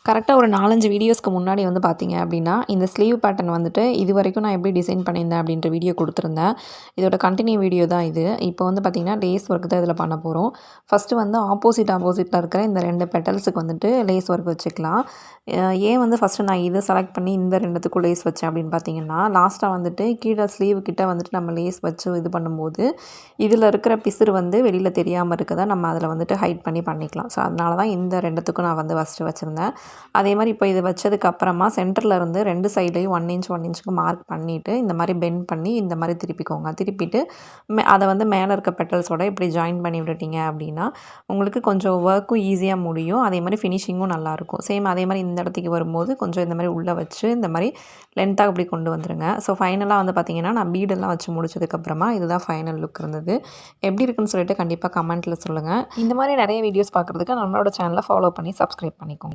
கரெக்டாக ஒரு 4, 5 வீடியோஸ்க்கு முன்னாடி வந்து பார்த்தீங்க அப்படின்னா, இந்த ஸ்லீவ் பேட்டர்ன் வந்துட்டு இதுவரைக்கும் நான் எப்படி டிசைன் பண்ணியிருந்தேன் அப்படின்ற வீடியோ குடுத்துருந்தேன். இதோட கன்டின்யூ வீடியோ தான் இது. இப்போ வந்து பார்த்தீங்கன்னா, லேஸ் ஒர்க் தான் இதில பண்ண போறோம். ஃபர்ஸ்ட்டு வந்து ஆப்போசிட்ல இருக்கிற இந்த 2 பெட்டல்ஸுக்கு வந்துட்டு லேஸ் ஒர்க் வச்சுக்கலாம். ஏன் வந்து ஃபர்ஸ்ட்டு நான் இத செலக்ட் பண்ணி இந்த 2த்துக்கும் லேஸ் வச்சேன் அப்படின்னு பார்த்தீங்கன்னா, லாஸ்ட்டா வந்துட்டு கீழ ஸ்லீவ் கிட்ட வந்துட்டு நம்ம லேஸ் வச்சு இது பண்ணும்போது, இதில இருக்கிற பிசுறு வந்து வெளியில தெரியாம இருக்கத நம்ம அதில வந்துட்டு ஹைட் பண்ணி பண்ணிக்கலாம். ஸோ அதனால தான் இந்த 2த்துக்கும் நான் வந்து ஃபர்ஸ்ட்டு வச்சிருந்தேன். அதே மாரி இப்போ இது வச்சதுக்கப்புறமா சென்டர்ல இருந்து 2 சைட்லயும் 1 இன்ச் 1 இன்ச்சுக்கு மார்க் பண்ணிட்டு, இந்த மாரி பெண்ட் பண்ணி இந்த மாரி திருப்பிக்கோங்க. திருப்பிட்டு அத வந்து மேல இருக்க பெட்டல்ஸோட இப்படி ஜாயின் பண்ணி விட்டுட்டீங்க அப்படின்னா, உங்களுக்கு கொஞ்சம் ஒர்க்கும் ஈஸியா முடியும். அதே மாரி ஃபினிஷிங்கும் நல்லாயிருக்கும். சேம் அதே மாரி இந்த இடத்துக்கு வரும்போது கொஞ்சம் இந்த மாரி உள்ள வச்சு இந்த மாரி லென்த்தா இப்படி கொண்டு வந்துருங்க. ஸோ ஃபைனலா வந்து பார்த்தீங்கன்னா, நான் பீடெல்லாம் வச்சு முடிச்சதுக்கப்புறமா இதுதான் ஃபைனல் லுக் இருந்தது. எப்படி இருக்குன்னு சொல்லிட்டு கண்டிப்பா கமெண்ட்ல சொல்லுங்க. இந்த மாரி நெறைய வீடியோஸ் பார்க்குறதுக்கு நம்மளோட சேனல ஃபாலோ பண்ணி சப்ஸ்கிரைப் பண்ணிக்கோங்க.